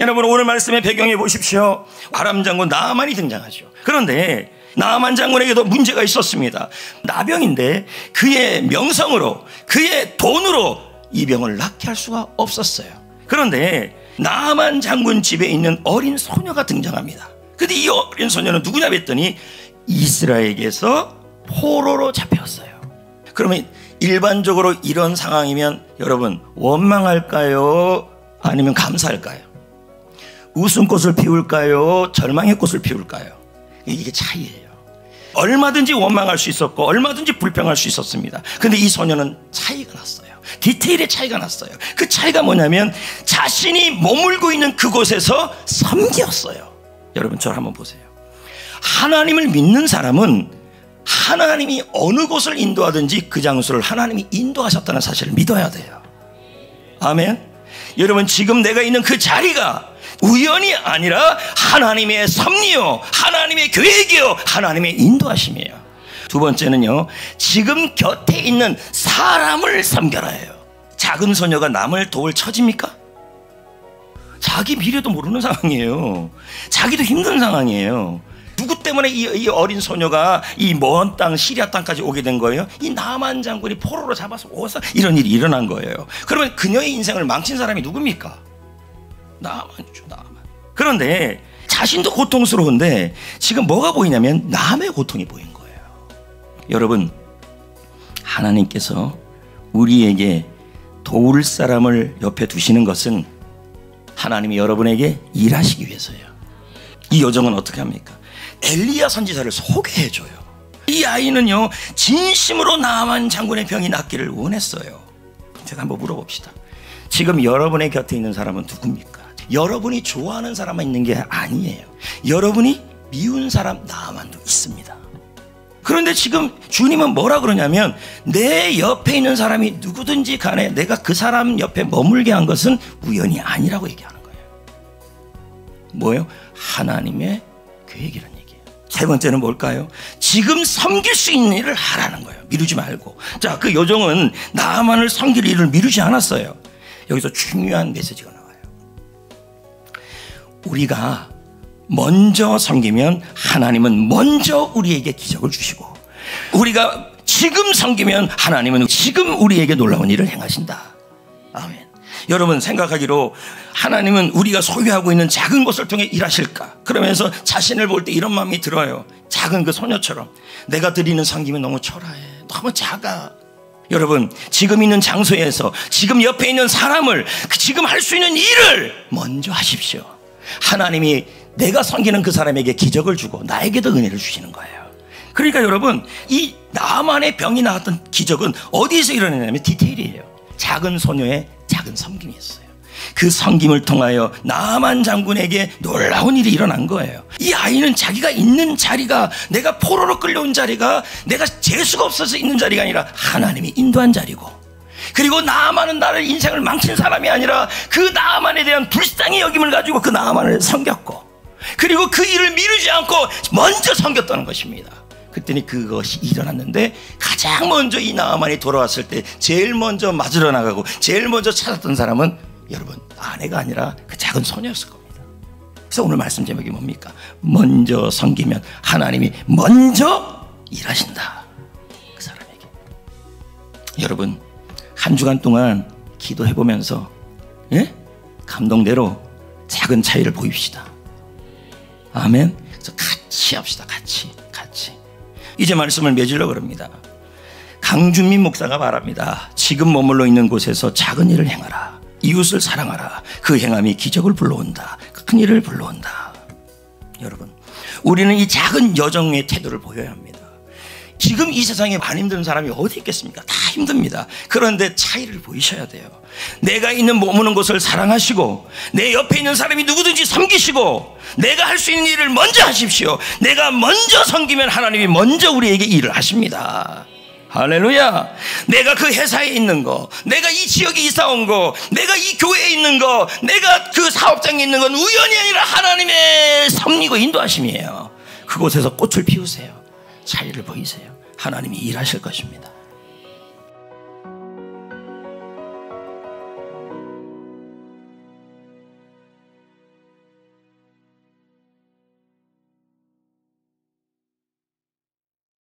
여러분, 오늘 말씀의 배경에 보십시오. 아람 장군 나아만이 등장하죠. 그런데 나아만 장군에게도 문제가 있었습니다. 나병인데 그의 명성으로, 그의 돈으로 이 병을 낫게 할 수가 없었어요. 그런데 나아만 장군 집에 있는 어린 소녀가 등장합니다. 근데 이 어린 소녀는 누구냐 했더니 이스라엘에게서 포로로 잡혔어요. 그러면 일반적으로 이런 상황이면 여러분 원망할까요? 아니면 감사할까요? 웃음꽃을 피울까요? 절망의 꽃을 피울까요? 이게 차이예요. 얼마든지 원망할 수 있었고 얼마든지 불평할 수 있었습니다. 근데 이 소녀는 차이가 났어요. 디테일의 차이가 났어요. 그 차이가 뭐냐면 자신이 머물고 있는 그곳에서 섬겼어요. 여러분, 저를 한번 보세요. 하나님을 믿는 사람은 하나님이 어느 곳을 인도하든지 그 장소를 하나님이 인도하셨다는 사실을 믿어야 돼요. 아멘. 여러분, 지금 내가 있는 그 자리가 우연이 아니라 하나님의 섭리요, 하나님의 계획이요, 하나님의 인도하심이에요. 두 번째는요, 지금 곁에 있는 사람을 섬겨라 해요. 작은 소녀가 남을 도울 처지입니까? 자기 미래도 모르는 상황이에요. 자기도 힘든 상황이에요. 누구 때문에 이 어린 소녀가 이 먼 땅 시리아 땅까지 오게 된 거예요? 이 나아만 장군이 포로로 잡아서 오서 이런 일이 일어난 거예요. 그러면 그녀의 인생을 망친 사람이 누굽니까? 나아만이죠, 나아만. 그런데 자신도 고통스러운데 지금 뭐가 보이냐면 남의 고통이 보인 거예요. 여러분, 하나님께서 우리에게 도울 사람을 옆에 두시는 것은 하나님이 여러분에게 일하시기 위해서예요. 이 여정은 어떻게 합니까? 엘리야 선지자를 소개해줘요. 이 아이는요, 진심으로 나아만 장군의 병이 낫기를 원했어요. 제가 한번 물어봅시다. 지금 여러분의 곁에 있는 사람은 누굽니까? 여러분이 좋아하는 사람만 있는 게 아니에요. 여러분이 미운 사람 나아만도 있습니다. 그런데 지금 주님은 뭐라 그러냐면 내 옆에 있는 사람이 누구든지 간에 내가 그 사람 옆에 머물게 한 것은 우연이 아니라고 얘기하는 거예요. 뭐예요? 하나님의 계획이라는 얘기예요. 세 번째는 뭘까요? 지금 섬길 수 있는 일을 하라는 거예요. 미루지 말고. 자, 그 여종은 나아만을 섬길 일을 미루지 않았어요. 여기서 중요한 메시지가 나와요. 우리가 먼저 섬기면 하나님은 먼저 우리에게 기적을 주시고, 우리가 지금 섬기면 하나님은 지금 우리에게 놀라운 일을 행하신다. 아멘. 여러분, 생각하기로 하나님은 우리가 소유하고 있는 작은 것을 통해 일하실까? 그러면서 자신을 볼 때 이런 마음이 들어요. 작은 그 소녀처럼 내가 드리는 섬김은 너무 초라해, 너무 작아. 여러분, 지금 있는 장소에서 지금 옆에 있는 사람을, 지금 할 수 있는 일을 먼저 하십시오. 하나님이 내가 섬기는 그 사람에게 기적을 주고 나에게도 은혜를 주시는 거예요. 그러니까 여러분, 이 나아만의 병이 나왔던 기적은 어디에서 일어나냐면 디테일이에요. 작은 소녀의 작은 섬김이었어요. 그 섬김을 통하여 나아만 장군에게 놀라운 일이 일어난 거예요. 이 아이는 자기가 있는 자리가, 내가 포로로 끌려온 자리가 내가 재수가 없어서 있는 자리가 아니라 하나님이 인도한 자리고, 그리고 나아만은 나를 인생을 망친 사람이 아니라 그 나아만에 대한 불쌍히 여김을 가지고 그 나아만을 섬겼고, 그리고 그 일을 미루지 않고 먼저 섬겼다는 것입니다. 그랬더니 그것이 일어났는데 가장 먼저 이 나아만이 돌아왔을 때 제일 먼저 맞으러 나가고 제일 먼저 찾았던 사람은 여러분, 아내가 아니라 그 작은 소녀였을 겁니다. 그래서 오늘 말씀 제목이 뭡니까? 먼저 섬기면 하나님이 먼저 일하신다, 그 사람에게. 여러분, 한 주간 동안 기도해보면서 감동대로 작은 차이를 보입시다. 아멘. 그래서 같이 합시다. 같이. 이제 말씀을 맺으려고 그럽니다. 강준민 목사가 말합니다. 지금 머물러 있는 곳에서 작은 일을 행하라. 이웃을 사랑하라. 그 행함이 기적을 불러온다. 큰 일을 불러온다. 여러분, 우리는 이 작은 여정의 태도를 보여야 합니다. 지금 이 세상에 안 힘든 사람이 어디 있겠습니까? 다 힘듭니다. 그런데 차이를 보이셔야 돼요. 내가 있는 머무는 곳을 사랑하시고, 내 옆에 있는 사람이 누구든지 섬기시고, 내가 할 수 있는 일을 먼저 하십시오. 내가 먼저 섬기면 하나님이 먼저 우리에게 일을 하십니다. 할렐루야. 내가 그 회사에 있는 거, 내가 이 지역에 이사 온 거, 내가 이 교회에 있는 거, 내가 그 사업장에 있는 건 우연이 아니라 하나님의 섭리고 인도하심이에요. 그곳에서 꽃을 피우세요. 차이를 보이세요. 하나님이 일하실 것입니다.